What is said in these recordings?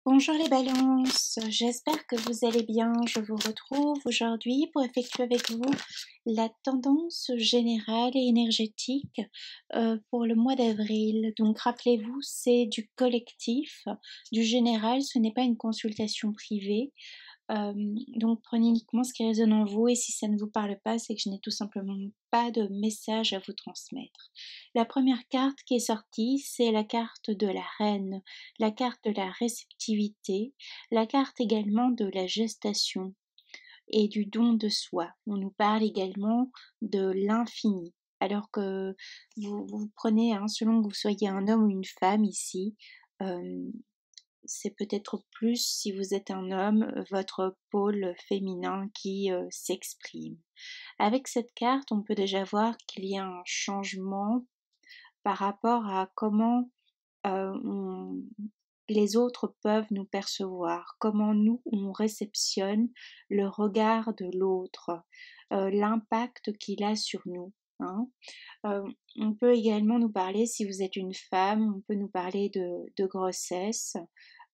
Bonjour les balances, j'espère que vous allez bien. Je vous retrouve aujourd'hui pour effectuer avec vous la tendance générale et énergétique pour le mois d'avril. Donc rappelez-vous, c'est du collectif, du général, ce n'est pas une consultation privée. Donc prenez uniquement ce qui résonne en vous et si ça ne vous parle pas, c'est que je n'ai tout simplement pas de message à vous transmettre. La première carte qui est sortie, c'est la carte de la reine, la carte de la réceptivité, la carte également de la gestation et du don de soi. On nous parle également de l'infini. Alors que vous prenez, selon que vous soyez un homme ou une femme ici, euh, c'est peut-être plus, si vous êtes un homme, votre pôle féminin qui s'exprime. Avec cette carte, on peut déjà voir qu'il y a un changement par rapport à comment euh, on- les autres peuvent nous percevoir, comment nous, on réceptionne le regard de l'autre, l'impact qu'il a sur nous. Hein. Euh, on peut également nous parler, si vous êtes une femme, on peut nous parler de grossesse,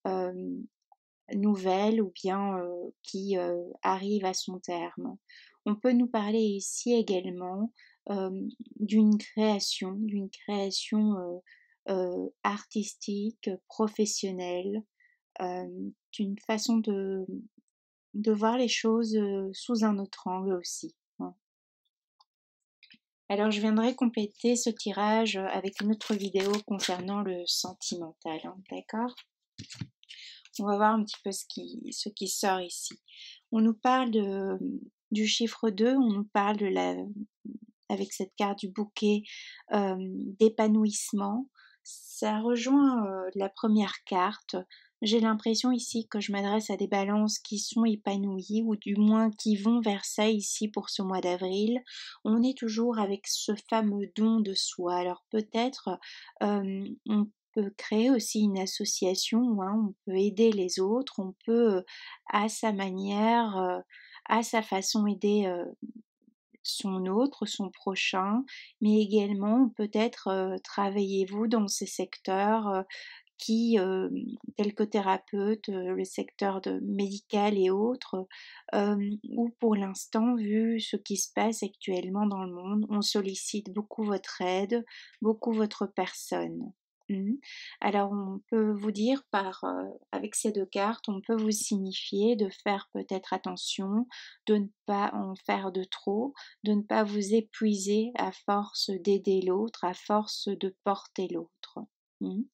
euh, nouvelle ou bien qui arrive à son terme. On peut nous parler ici également euh, d'une création artistique, professionnelle, euh, d'une façon de voir les choses sous un autre angle aussi. Hein. Alors je viendrai compléter ce tirage avec une autre vidéo concernant le sentimental, hein, d'accord? On va voir un petit peu ce qui sort ici. On nous parle du chiffre 2, on nous parle avec cette carte du bouquet d'épanouissement. Ça rejoint la première carte. J'ai l'impression ici que je m'adresse à des balances qui sont épanouies ou du moins qui vont vers ça ici pour ce mois d'avril. On est toujours avec ce fameux don de soi. Alors peut-être on peut créer aussi une association, hein, on peut aider les autres, on peut à sa manière, à sa façon aider son autre, son prochain, mais également peut-être travaillez-vous dans ces secteurs qui, tels que thérapeute, le secteur médical et autres, où pour l'instant, vu ce qui se passe actuellement dans le monde, on sollicite beaucoup votre aide, beaucoup votre personne. Mhm. Alors on peut vous dire avec ces deux cartes, on peut vous signifier de faire peut-être attention, de ne pas en faire de trop, de ne pas vous épuiser à force d'aider l'autre, à force de porter l'autre. Mhm.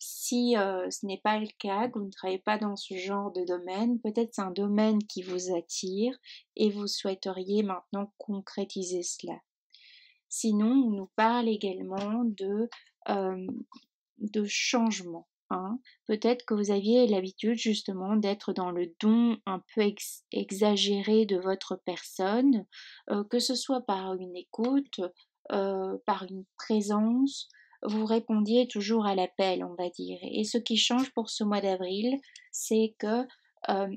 Si ce n'est pas le cas, que vous ne travaillez pas dans ce genre de domaine, peut-être c'est un domaine qui vous attire et vous souhaiteriez maintenant concrétiser cela. Sinon, on nous parle également euh, de changement. Hein. Peut-être que vous aviez l'habitude justement d'être dans le don un peu exagéré de votre personne, que ce soit par une écoute, par une présence, vous répondiez toujours à l'appel, on va dire. Et ce qui change pour ce mois d'avril, c'est que euh,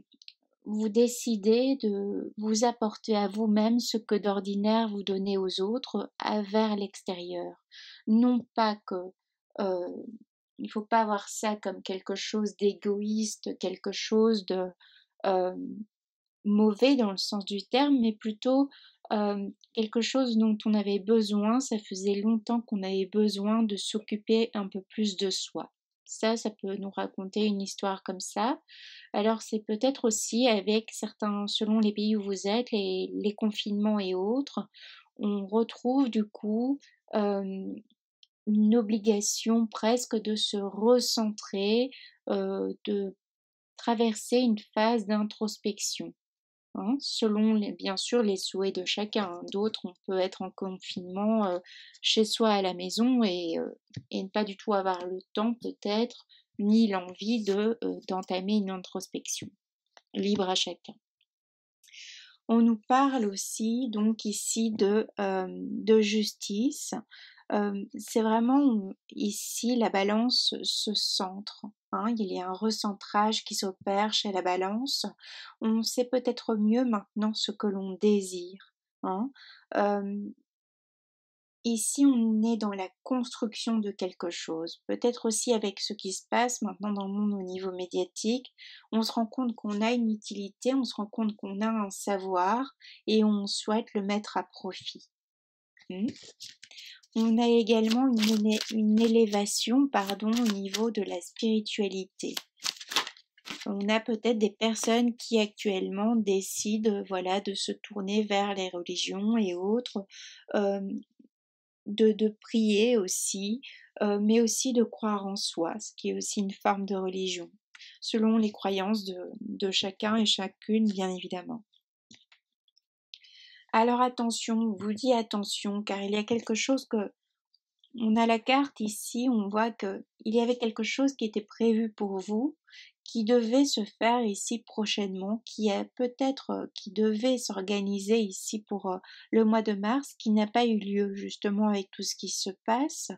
vous décidez de vous apporter à vous-même ce que d'ordinaire vous donnez aux autres vers l'extérieur. Non pas que euh, il ne faut pas voir ça comme quelque chose d'égoïste, quelque chose de euh, mauvais dans le sens du terme, mais plutôt quelque chose dont on avait besoin. Ça faisait longtemps qu'on avait besoin de s'occuper un peu plus de soi. Ça peut nous raconter une histoire comme ça. Alors c'est peut-être aussi avec certains, selon les pays où vous êtes, les confinements et autres, on retrouve du coup une obligation presque de se recentrer, de traverser une phase d'introspection. Hein, selon bien sûr les souhaits de chacun. Hein. D'autres, on peut être en confinement chez soi à la maison et ne pas du tout avoir le temps peut-être ni l'envie d'entamer une introspection. Libre à chacun. On nous parle aussi donc ici de justice. C'est vraiment ici la balance se centre. Hein, il y a un recentrage qui s'opère chez la balance. On sait peut-être mieux maintenant ce que l'on désire. Hein. Euh, ici, on est dans la construction de quelque chose. Peut-être aussi avec ce qui se passe maintenant dans le monde au niveau médiatique, on se rend compte qu'on a une utilité, on se rend compte qu'on a un savoir et on souhaite le mettre à profit. On a également une élévation, pardon, au niveau de la spiritualité. On a peut-être des personnes qui actuellement décident, voilà, de se tourner vers les religions et autres, de prier aussi, mais aussi de croire en soi, ce qui est aussi une forme de religion, selon les croyances de chacun et chacune, bien évidemment. Alors attention, on vous dit attention, car il y a quelque chose que on a la carte ici, on voit que il y avait quelque chose qui était prévu pour vous, qui devait se faire ici prochainement, qui est peut-être, qui devait s'organiser ici pour le mois de mars, qui n'a pas eu lieu justement avec tout ce qui se passe.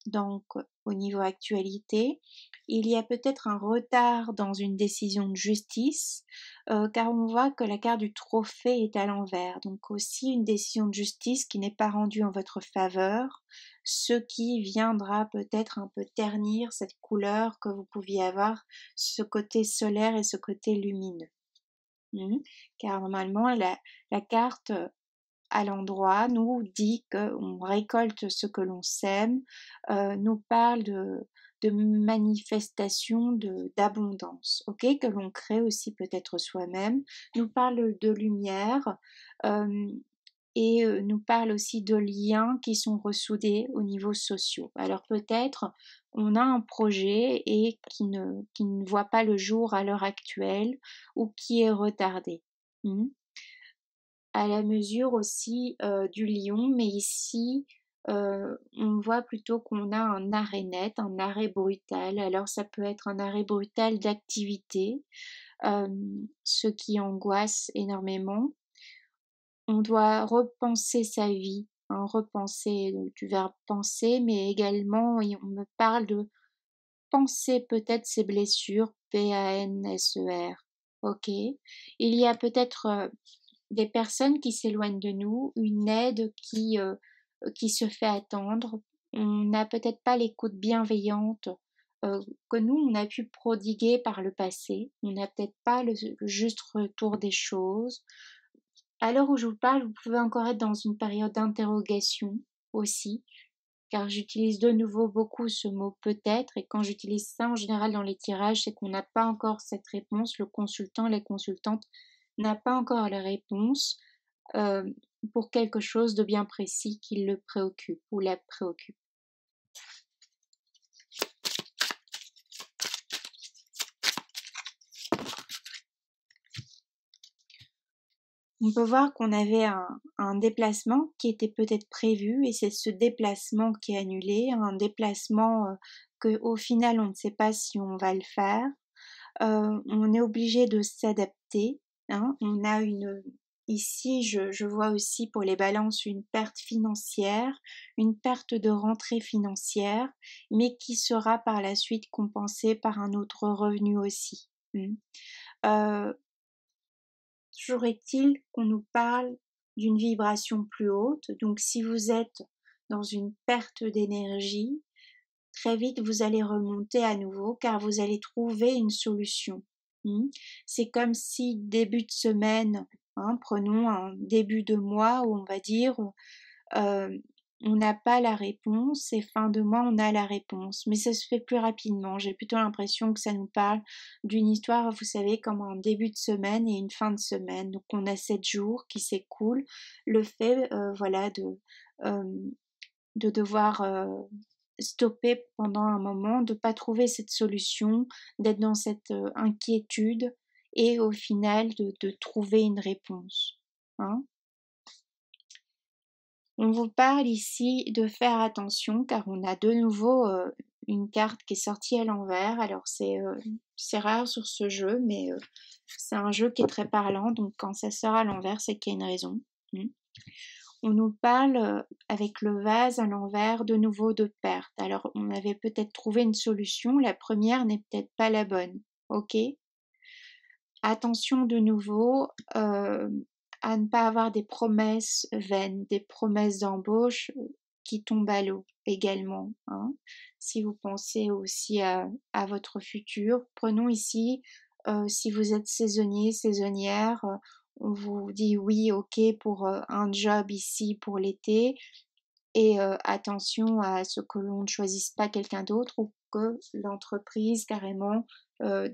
Donc, au niveau actualité, il y a peut-être un retard dans une décision de justice, car on voit que la carte du trophée est à l'envers. Donc aussi une décision de justice qui n'est pas rendue en votre faveur, ce qui viendra peut-être un peu ternir cette couleur que vous pouviez avoir, ce côté solaire et ce côté lumineux. Car normalement, la carte à l'endroit nous dit qu'on récolte ce que l'on sème, nous parle de manifestation d'abondance, ok, que l'on crée aussi peut-être soi-même, nous parle de lumière, et nous parle aussi de liens qui sont ressoudés au niveau social. Alors peut-être on a un projet et qui ne voit pas le jour à l'heure actuelle ou qui est retardé. À la mesure aussi du lion, mais ici on voit plutôt qu'on a un arrêt net, un arrêt brutal. Alors ça peut être un arrêt brutal d'activité, ce qui angoisse énormément. On doit repenser sa vie, hein, repenser du verbe penser, mais également on me parle de penser peut-être ses blessures, P-A-N-S-E-R. Ok. Il y a peut-être des personnes qui s'éloignent de nous, une aide qui se fait attendre. On n'a peut-être pas l'écoute bienveillante que nous, on a pu prodiguer par le passé. On n'a peut-être pas le juste retour des choses. À l'heure où je vous parle, vous pouvez encore être dans une période d'interrogation aussi, car j'utilise de nouveau beaucoup ce mot peut-être, et quand j'utilise ça en général dans les tirages, c'est qu'on n'a pas encore cette réponse, le consultant, la consultante n'a pas encore la réponse euh, pour quelque chose de bien précis qui le préoccupe ou la préoccupe. On peut voir qu'on avait un déplacement qui était peut-être prévu et c'est ce déplacement qui est annulé, un déplacement que au final on ne sait pas si on va le faire. On est obligé de s'adapter. Hein. On a ici, je vois aussi pour les balances une perte financière, une perte de rentrée financière, mais qui sera par la suite compensée par un autre revenu aussi. Euh, Toujours est-il qu'on nous parle d'une vibration plus haute. Donc si vous êtes dans une perte d'énergie, très vite vous allez remonter à nouveau car vous allez trouver une solution. C'est comme si début de semaine, prenons un début de mois où on va dire on n'a pas la réponse et fin de mois on a la réponse. Mais ça se fait plus rapidement. J'ai plutôt l'impression que ça nous parle d'une histoire, vous savez, comme un début de semaine et une fin de semaine. Donc on a 7 jours qui s'écoulent. Le fait, voilà, euh, de devoir stopper pendant un moment, de pas trouver cette solution, d'être dans cette inquiétude et au final de trouver une réponse. Hein. On vous parle ici de faire attention car on a de nouveau une carte qui est sortie à l'envers. Alors c'est rare sur ce jeu, mais c'est un jeu qui est très parlant. Donc quand ça sort à l'envers, c'est qu'il y a une raison. On nous parle avec le vase à l'envers de nouveau de perte. Alors on avait peut-être trouvé une solution. La première n'est peut-être pas la bonne. Ok. Attention de nouveau à ne pas avoir des promesses vaines, des promesses d'embauche qui tombe à l'eau également, hein. Si vous pensez aussi à votre futur, prenons ici, si vous êtes saisonnier, saisonnière, on vous dit oui, ok pour un job ici pour l'été, et attention à ce que l'on ne choisisse pas quelqu'un d'autre ou que l'entreprise carrément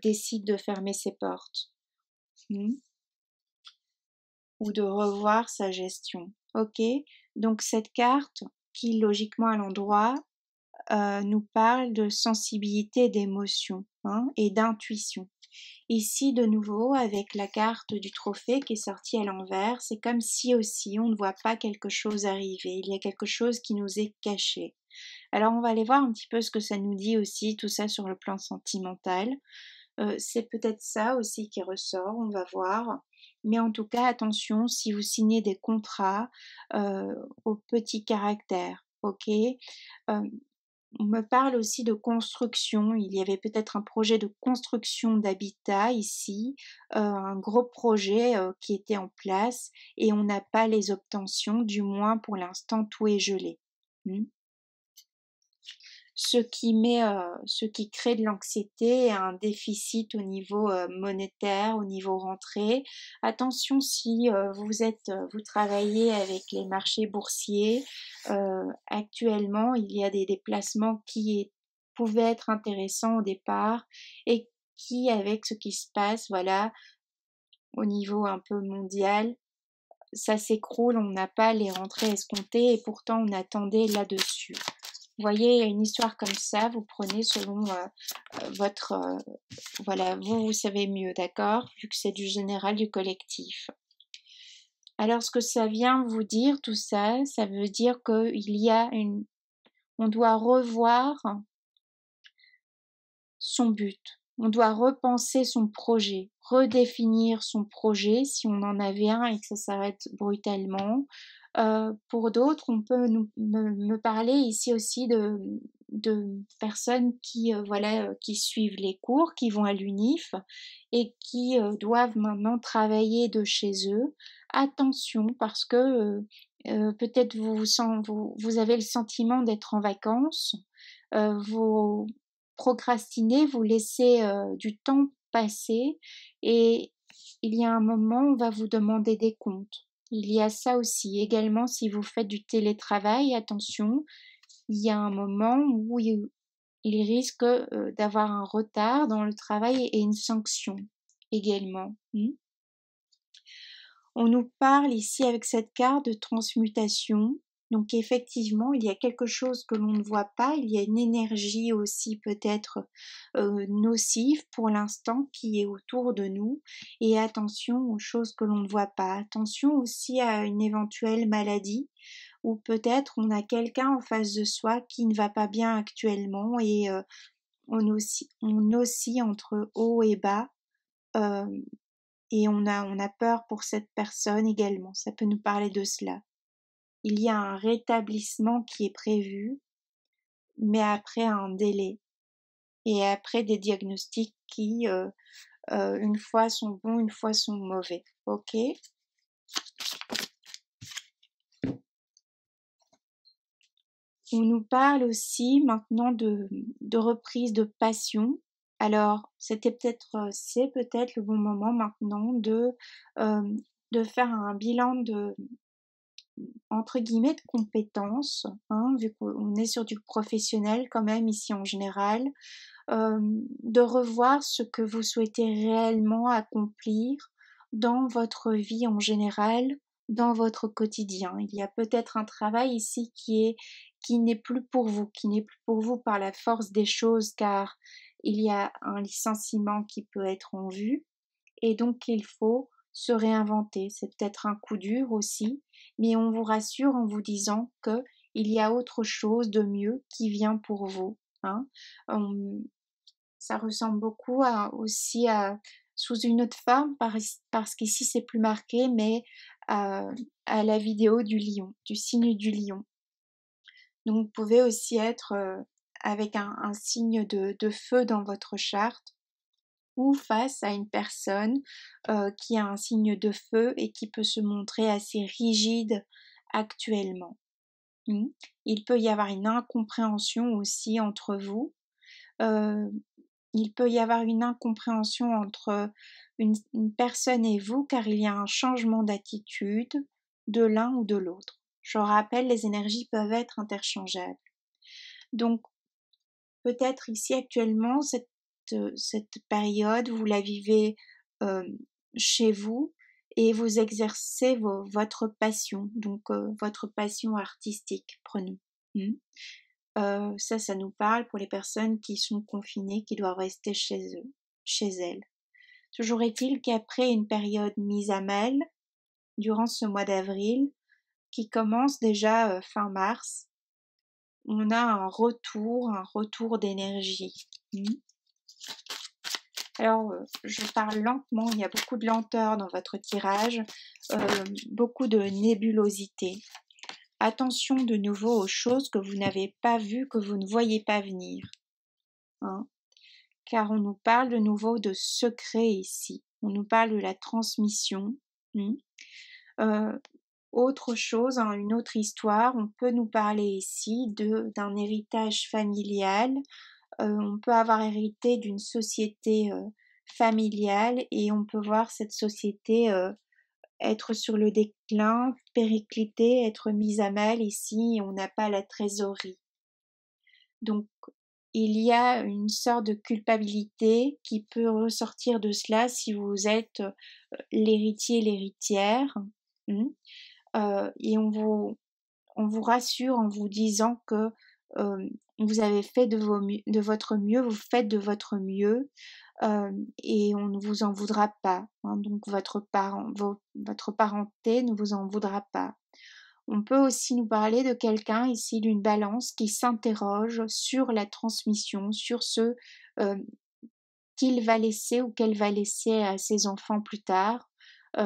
décide de fermer ses portes. Ou de revoir sa gestion. Ok, donc cette carte qui logiquement à l'endroit nous parle de sensibilité, d'émotion, hein, et d'intuition. Ici de nouveau avec la carte du trophée qui est sortie à l'envers, c'est comme si aussi on ne voit pas quelque chose arriver, il y a quelque chose qui nous est caché. Alors on va aller voir un petit peu ce que ça nous dit aussi, tout ça sur le plan sentimental. C'est peut-être ça aussi qui ressort, on va voir. Mais en tout cas, attention, si vous signez des contrats au petit caractère, ok. On me parle aussi de construction. Il y avait peut-être un projet de construction d'habitat ici, un gros projet qui était en place et on n'a pas les obtentions, du moins pour l'instant tout est gelé. Ce qui crée de l'anxiété et un déficit au niveau monétaire, au niveau rentrée. Attention si vous travaillez avec les marchés boursiers, actuellement il y a des déplacements qui pouvaient être intéressants au départ et qui, avec ce qui se passe, voilà, au niveau un peu mondial, ça s'écroule, on n'a pas les rentrées escomptées et pourtant on attendait là-dessus. Vous voyez, il y a une histoire comme ça, vous prenez selon votre... voilà, vous savez mieux, d'accord? Vu que c'est du général, du collectif. Alors, ce que ça vient vous dire, tout ça, ça veut dire qu'il y a une... On doit revoir son but. On doit repenser son projet, redéfinir son projet si on en avait un et que ça s'arrête brutalement. Pour d'autres, on peut me parler ici aussi de personnes qui, qui suivent les cours, qui vont à l'UNIF et qui doivent maintenant travailler de chez eux. Attention parce que peut-être vous avez le sentiment d'être en vacances, vous procrastinez, vous laissez du temps passer et il y a un moment où on va vous demander des comptes. Il y a ça aussi. Également, si vous faites du télétravail, attention, il y a un moment où il risque d'avoir un retard dans le travail et une sanction également. On nous parle ici avec cette carte de transmutation. Donc effectivement, il y a quelque chose que l'on ne voit pas, il y a une énergie aussi peut-être nocive pour l'instant qui est autour de nous. Et attention aux choses que l'on ne voit pas. Attention aussi à une éventuelle maladie ou peut-être on a quelqu'un en face de soi qui ne va pas bien actuellement et on oscille entre haut et bas. Et on a peur pour cette personne également, ça peut nous parler de cela. Il y a un rétablissement qui est prévu, mais après un délai et après des diagnostics qui, une fois sont bons, une fois sont mauvais. Ok. On nous parle aussi maintenant de reprise de passion. Alors, c'est peut-être le bon moment maintenant de faire un bilan de entre guillemets de compétences, hein, vu qu'on est sur du professionnel quand même ici en général, de revoir ce que vous souhaitez réellement accomplir dans votre vie en général, dans votre quotidien. Il y a peut-être un travail ici qui n'est plus pour vous, qui n'est plus pour vous par la force des choses, car il y a un licenciement qui peut être en vue, et donc il faut se réinventer. C'est peut-être un coup dur aussi, mais on vous rassure en vous disant que il y a autre chose de mieux qui vient pour vous. Hein. Ça ressemble beaucoup aussi sous une autre forme parce qu'ici c'est plus marqué, mais à la vidéo du lion, du signe du lion. Donc vous pouvez aussi être avec un signe de feu dans votre charte ou face à une personne qui a un signe de feu et qui peut se montrer assez rigide actuellement. Mmh. Il peut y avoir une incompréhension aussi entre vous. Heu, il peut y avoir une incompréhension entre une personne et vous, car il y a un changement d'attitude de l'un ou de l'autre. Je rappelle, les énergies peuvent être interchangeables. Donc peut-être ici actuellement cette période, vous la vivez, hem, chez vous et vous exercez votre passion, donc votre passion artistique, prenons. Mmh. Ça nous parle pour les personnes qui sont confinées, qui doivent rester chez eux, chez elles. Toujours est-il qu'après une période mise à mal, durant ce mois d'avril, qui commence déjà, fin mars, on a un retour d'énergie. Mmh. Alors, je parle lentement, il y a beaucoup de lenteur dans votre tirage, beaucoup de nébulosité. Attention de nouveau aux choses que vous n'avez pas vues, que vous ne voyez pas venir, hein. Car on nous parle de nouveau de secret ici. On nous parle de la transmission. Euh, Autre chose, hein, une autre histoire, on peut nous parler ici d'un héritage familial. On peut avoir hérité d'une société familiale et on peut voir cette société être sur le déclin, péricliter, être mise à mal ici, et on n'a pas la trésorerie. Donc il y a une sorte de culpabilité qui peut ressortir de cela si vous êtes l'héritier, l'héritière. Mmh. Et on vous rassure en vous disant que vous avez fait de votre mieux, vous faites de votre mieux, et on ne vous en voudra pas, hein. Donc votre parenté ne vous en voudra pas. On peut aussi nous parler de quelqu'un ici, d'une balance qui s'interroge sur la transmission, sur ce euh, qu'il va laisser ou qu'elle va laisser à ses enfants plus tard,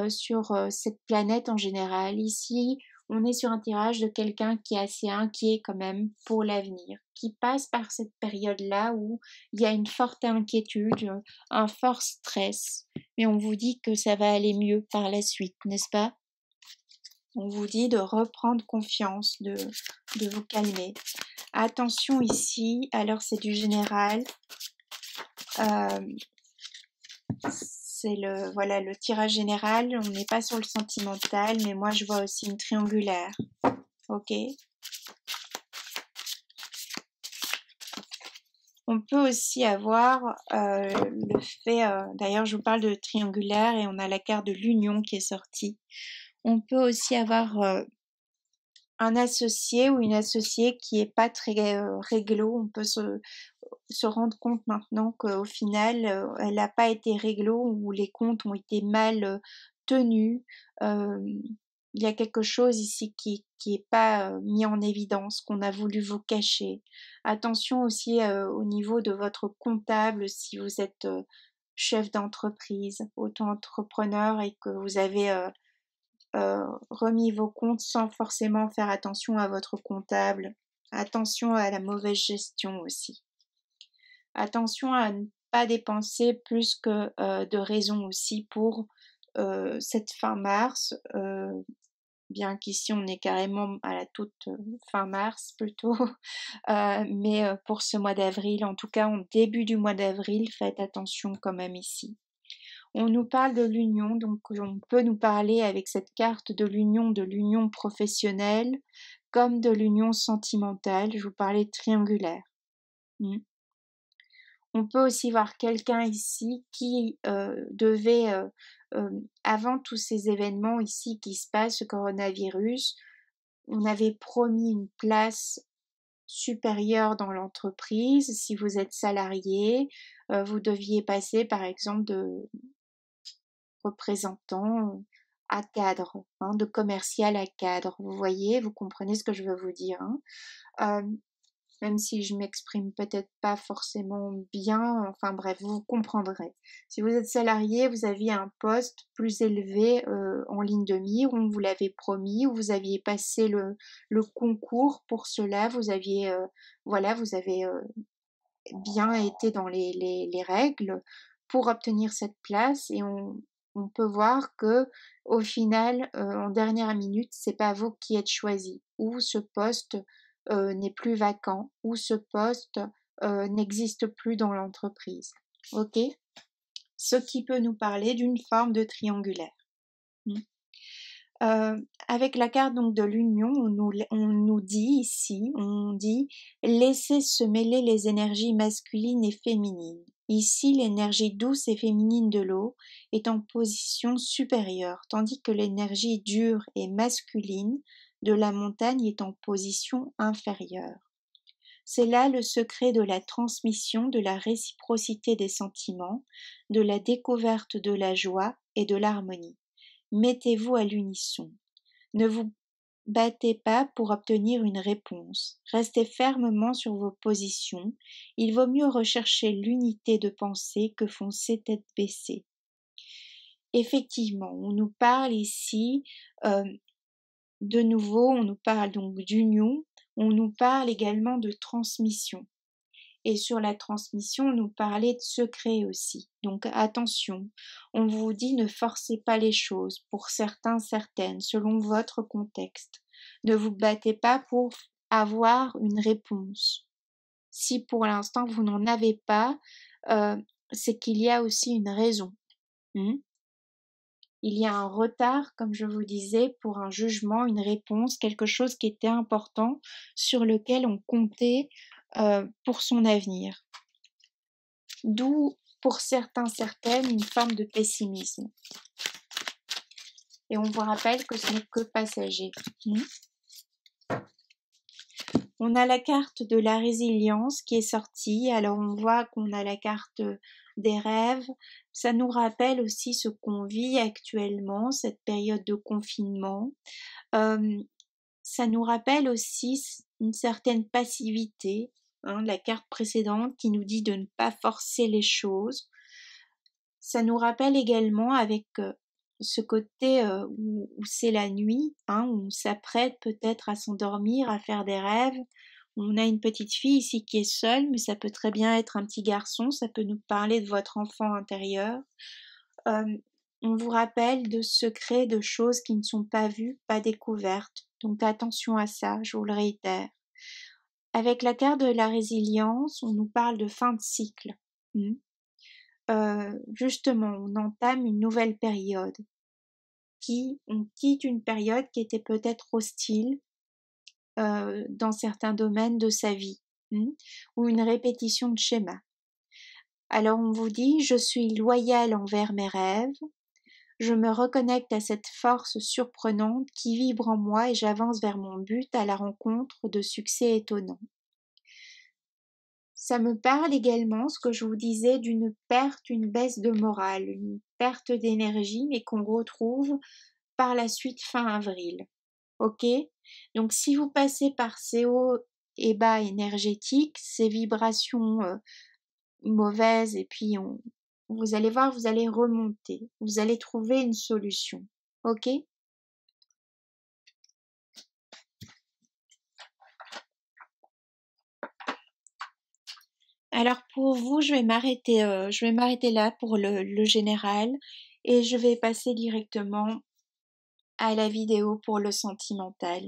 sur cette planète en général. Ici, on est sur un tirage de quelqu'un qui est assez inquiet quand même pour l'avenir, qui passe par cette période-là où il y a une forte inquiétude, un fort stress, mais on vous dit que ça va aller mieux par la suite, n'est-ce pas? On vous dit de reprendre confiance, de vous calmer. Attention ici, alors c'est du général. C'est le tirage général. On n'est pas sur le sentimental, mais moi je vois aussi une triangulaire. Ok. On peut aussi avoir le fait, d'ailleurs je vous parle de triangulaire et on a la carte de l'union qui est sortie. On peut aussi avoir un associé ou une associée qui est pas très réglo. On peut se rendre compte maintenant qu'au final, elle n'a pas été réglo ou les comptes ont été mal tenus. Il y a quelque chose ici qui est pas mis en évidence, qu'on a voulu vous cacher. Attention aussi au niveau de votre comptable si vous êtes chef d'entreprise, auto-entrepreneur et que vous avez remis vos comptes sans forcément faire attention à votre comptable. Attention à la mauvaise gestion aussi. Attention à ne pas dépenser plus que de raison aussi pour cette fin mars, bien qu'ici on est carrément à la toute fin mars plutôt, mais pour ce mois d'avril, en tout cas en début du mois d'avril, faites attention quand même ici. On nous parle de l'union, donc on peut nous parler avec cette carte de l'union professionnelle, comme de l'union sentimentale. Je vous parlais de triangulaire. Mmh. On peut aussi voir quelqu'un ici qui devait, avant tous ces événements ici qui se passent, ce coronavirus, on avait promis une place supérieure dans l'entreprise. Si vous êtes salarié, vous deviez passer par exemple de représentant à cadre, hein, de commercial à cadre. Vous voyez, vous comprenez ce que je veux vous dire, hein. Même si je m'exprime peut-être pas forcément bien, enfin bref, vous comprendrez. Si vous êtes salarié, vous aviez un poste plus élevé en ligne de mire, on vous l'avait promis, ou vous aviez passé le concours pour cela, vous aviez, voilà, vous avez bien été dans les règles pour obtenir cette place et on peut voir que au final, en dernière minute, c'est pas vous qui êtes choisi, ou ce poste n'est plus vacant, ou ce poste n'existe plus dans l'entreprise. Ok? Ce qui peut nous parler d'une forme de triangulaire. Avec la carte donc de l'union, on nous dit ici, on dit laissez se mêler les énergies masculines et féminines. Ici, l'énergie douce et féminine de l'eau est en position supérieure, tandis que l'énergie dure et masculine de la montagne est en position inférieure. C'est là le secret de la transmission, de la réciprocité des sentiments, de la découverte de la joie et de l'harmonie. Mettez-vous à l'unisson. Ne vous battez pas pour obtenir une réponse. Restez fermement sur vos positions. Il vaut mieux rechercher l'unité de pensée que foncer tête baissée. Effectivement, on nous parle ici, de nouveau, on nous parle donc d'union, on nous parle également de transmission. Et sur la transmission, on nous parlait de secret aussi. Donc attention, on vous dit ne forcez pas les choses, pour certains, certaines, selon votre contexte. Ne vous battez pas pour avoir une réponse. Si pour l'instant vous n'en avez pas, c'est qu'il y a aussi une raison. Il y a un retard, comme je vous disais, pour un jugement, une réponse, quelque chose qui était important, sur lequel on comptait pour son avenir. D'où, pour certains, certaines, une forme de pessimisme. Et on vous rappelle que ce n'est que passager. On a la carte de la résilience qui est sortie. Alors on voit qu'on a la carte des rêves. Ça nous rappelle aussi ce qu'on vit actuellement, cette période de confinement. Ça nous rappelle aussi une certaine passivité. La carte précédente qui nous dit de ne pas forcer les choses. Ça nous rappelle également avec ce côté où c'est la nuit, où on s'apprête peut-être à s'endormir, à faire des rêves. On a une petite fille ici qui est seule, mais ça peut très bien être un petit garçon, ça peut nous parler de votre enfant intérieur. On vous rappelle de secrets, de choses qui ne sont pas vues, pas découvertes. Donc attention à ça, je vous le réitère. Avec la carte de la résilience, on nous parle de fin de cycle. Justement, on entame une nouvelle période. On quitte une période qui était peut-être hostile dans certains domaines de sa vie, ou une répétition de schéma. Alors on vous dit, je suis loyal envers mes rêves, je me reconnecte à cette force surprenante qui vibre en moi et j'avance vers mon but à la rencontre de succès étonnants. Ça me parle également, ce que je vous disais, d'une perte, une baisse de morale, une perte d'énergie, mais qu'on retrouve par la suite fin avril. Ok? Donc si vous passez par ces hauts et bas énergétiques, ces vibrations mauvaises, et puis vous allez voir, vous allez remonter, vous allez trouver une solution. Ok? Alors pour vous, je vais m'arrêter là pour le général et je vais passer directement à la vidéo pour le sentimental.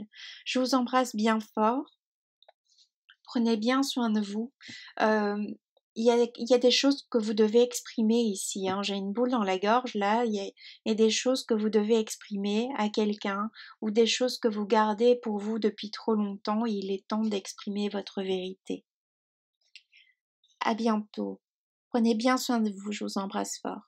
Je vous embrasse bien fort. Prenez bien soin de vous. Il y a des choses que vous devez exprimer ici. J'ai une boule dans la gorge là. Il y a des choses que vous devez exprimer à quelqu'un ou des choses que vous gardez pour vous depuis trop longtemps. Il est temps d'exprimer votre vérité. À bientôt. Prenez bien soin de vous. Je vous embrasse fort.